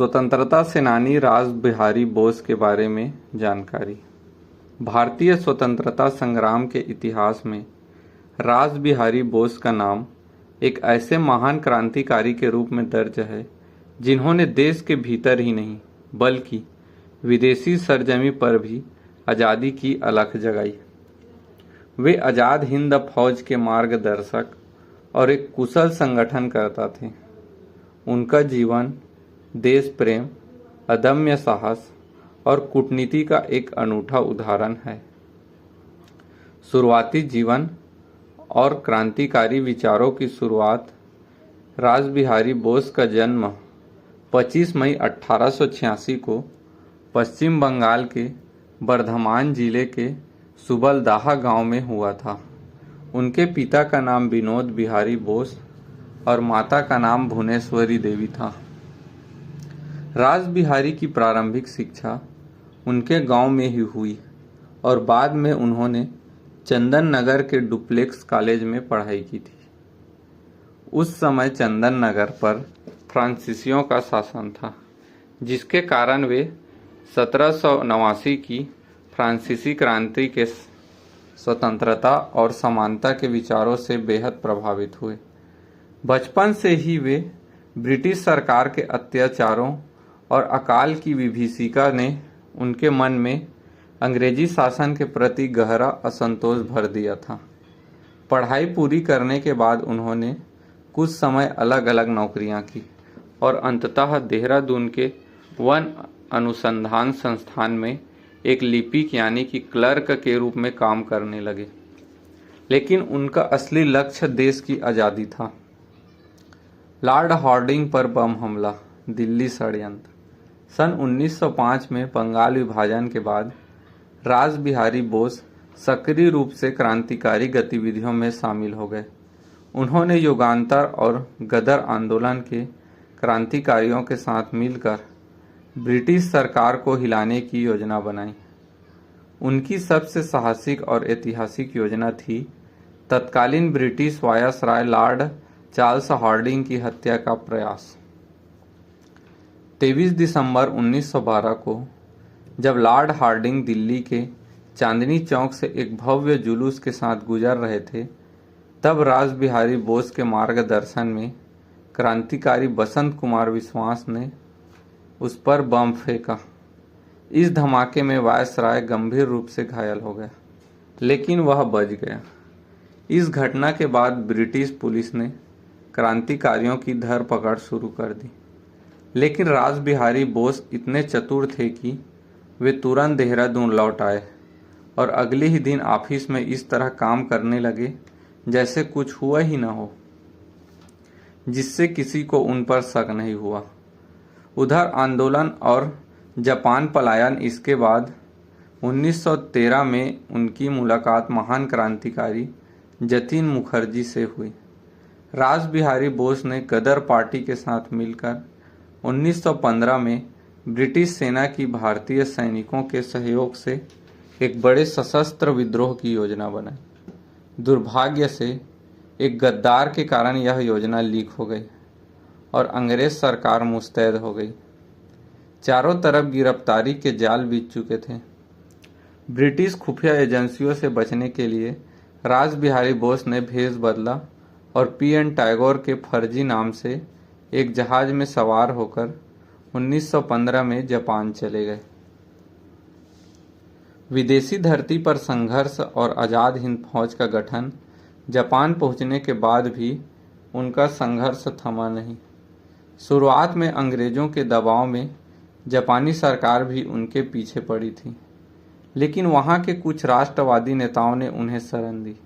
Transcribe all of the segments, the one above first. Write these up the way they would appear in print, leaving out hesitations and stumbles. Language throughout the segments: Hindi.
स्वतंत्रता सेनानी रास बिहारी बोस के बारे में जानकारी। भारतीय स्वतंत्रता संग्राम के इतिहास में रास बिहारी बोस का नाम एक ऐसे महान क्रांतिकारी के रूप में दर्ज है जिन्होंने देश के भीतर ही नहीं बल्कि विदेशी सरजमी पर भी आज़ादी की अलख जगाई। वे आज़ाद हिंद फौज के मार्गदर्शक और एक कुशल संगठनकर्ता थे। उनका जीवन देश प्रेम, अदम्य साहस और कूटनीति का एक अनूठा उदाहरण है। शुरुआती जीवन और क्रांतिकारी विचारों की शुरुआत। रास बिहारी बोस का जन्म 25 मई 1886 को पश्चिम बंगाल के बर्धमान जिले के सुबलदाहा गांव में हुआ था। उनके पिता का नाम विनोद बिहारी बोस और माता का नाम भुवनेश्वरी देवी था। रास बिहारी की प्रारंभिक शिक्षा उनके गांव में ही हुई और बाद में उन्होंने चंदन नगर के डुप्लेक्स कॉलेज में पढ़ाई की थी। उस समय चंदन नगर पर फ्रांसीसियों का शासन था, जिसके कारण वे 1789 की फ्रांसीसी क्रांति के स्वतंत्रता और समानता के विचारों से बेहद प्रभावित हुए। बचपन से ही वे ब्रिटिश सरकार के अत्याचारों और अकाल की विभीषिका ने उनके मन में अंग्रेजी शासन के प्रति गहरा असंतोष भर दिया था। पढ़ाई पूरी करने के बाद उन्होंने कुछ समय अलग अलग नौकरियां की और अंततः देहरादून के वन अनुसंधान संस्थान में एक लिपिक यानी कि क्लर्क के रूप में काम करने लगे। लेकिन उनका असली लक्ष्य देश की आज़ादी था। लॉर्ड हार्डिंग पर बम हमला, दिल्ली षड्यंत्र। सन 1905 में बंगाल विभाजन के बाद रास बिहारी बोस सक्रिय रूप से क्रांतिकारी गतिविधियों में शामिल हो गए। उन्होंने युगांतर और गदर आंदोलन के क्रांतिकारियों के साथ मिलकर ब्रिटिश सरकार को हिलाने की योजना बनाई। उनकी सबसे साहसिक और ऐतिहासिक योजना थी तत्कालीन British viceroy Lord Charles Hardinge की हत्या का प्रयास। 23 दिसंबर 1912 को जब लॉर्ड हार्डिंग दिल्ली के चांदनी चौक से एक भव्य जुलूस के साथ गुजर रहे थे, तब रास बिहारी बोस के मार्गदर्शन में क्रांतिकारी बसंत कुमार विश्वास ने उस पर बम फेंका। इस धमाके में वायसराय गंभीर रूप से घायल हो गया, लेकिन वह बच गया। इस घटना के बाद ब्रिटिश पुलिस ने क्रांतिकारियों की धरपकड़ शुरू कर दी, लेकिन रास बिहारी बोस इतने चतुर थे कि वे तुरंत देहरादून लौट आए और अगले ही दिन ऑफिस में इस तरह काम करने लगे जैसे कुछ हुआ ही न हो, जिससे किसी को उन पर शक नहीं हुआ। उधर आंदोलन और जापान पलायन। इसके बाद 1913 में उनकी मुलाकात महान क्रांतिकारी जतिन मुखर्जी से हुई। रास बिहारी बोस ने गदर पार्टी के साथ मिलकर 1915 में ब्रिटिश सेना की भारतीय सैनिकों के सहयोग से एक बड़े सशस्त्र विद्रोह की योजना बनाई। दुर्भाग्य से एक गद्दार के कारण यह योजना लीक हो गई और अंग्रेज सरकार मुस्तैद हो गई। चारों तरफ गिरफ्तारी के जाल बिछ चुके थे। ब्रिटिश खुफिया एजेंसियों से बचने के लिए रास बिहारी बोस ने भेष बदला और पी.एन. टैगोर के फर्जी नाम से एक जहाज में सवार होकर 1915 में जापान चले गए। विदेशी धरती पर संघर्ष और आज़ाद हिंद फौज का गठन। जापान पहुंचने के बाद भी उनका संघर्ष थमा नहीं। शुरुआत में अंग्रेजों के दबाव में जापानी सरकार भी उनके पीछे पड़ी थी, लेकिन वहां के कुछ राष्ट्रवादी नेताओं ने उन्हें शरण दी।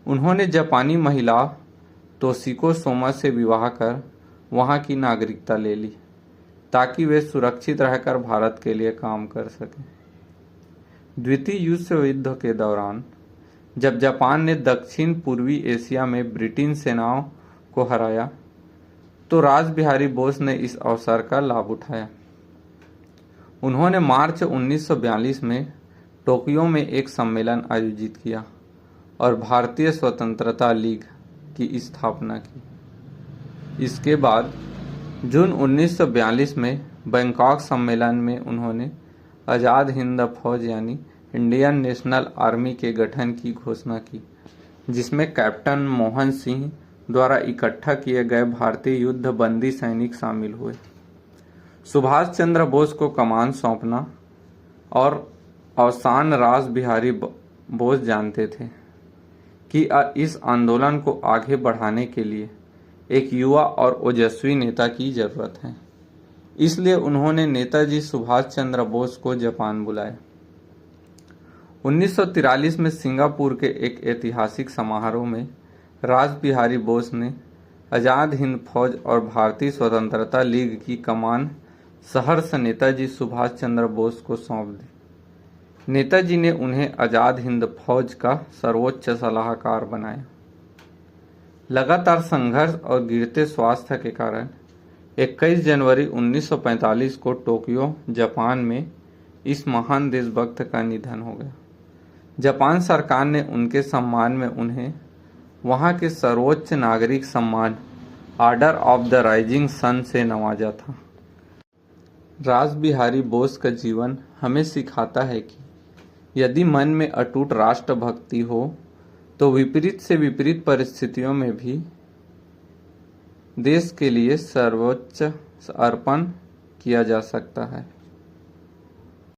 उन्होंने जापानी महिला तोशिको सोमा से विवाह कर वहां की नागरिकता ले ली ताकि वे सुरक्षित रहकर भारत के लिए काम कर सकें। द्वितीय विश्व युद्ध के दौरान जब जापान ने दक्षिण पूर्वी एशिया में ब्रिटेन सेनाओं को हराया, तो रास बिहारी बोस ने इस अवसर का लाभ उठाया। उन्होंने मार्च 1942 में टोक्यो में एक सम्मेलन आयोजित किया और भारतीय स्वतंत्रता लीग की स्थापना की। इसके बाद जून 1942 में बैंकॉक सम्मेलन में उन्होंने आज़ाद हिंद फौज यानी इंडियन नेशनल आर्मी के गठन की घोषणा की, जिसमें कैप्टन मोहन सिंह द्वारा इकट्ठा किए गए भारतीय युद्ध बंदी सैनिक शामिल हुए। सुभाष चंद्र बोस को कमान सौंपना और अवसान रास बिहारी बोस जानते थे कि इस आंदोलन को आगे बढ़ाने के लिए एक युवा और ओजस्वी नेता की जरूरत है। इसलिए उन्होंने नेताजी सुभाष चंद्र बोस को जापान बुलाया। 1943 में सिंगापुर के एक ऐतिहासिक समारोह में रास बिहारी बोस ने आज़ाद हिंद फौज और भारतीय स्वतंत्रता लीग की कमान सहर्ष नेताजी सुभाष चंद्र बोस को सौंप दी। नेताजी ने उन्हें आज़ाद हिंद फौज का सर्वोच्च सलाहकार बनाया। लगातार संघर्ष और गिरते स्वास्थ्य के कारण 21 जनवरी 1945 को टोक्यो, जापान में इस महान देशभक्त का निधन हो गया। जापान सरकार ने उनके सम्मान में उन्हें वहां के सर्वोच्च नागरिक सम्मान Order of the Rising Sun से नवाजा था। रास बिहारी बोस का जीवन हमें सिखाता है कि यदि मन में अटूट राष्ट्रभक्ति हो तो विपरीत से विपरीत परिस्थितियों में भी देश के लिए सर्वोच्च अर्पण किया जा सकता है।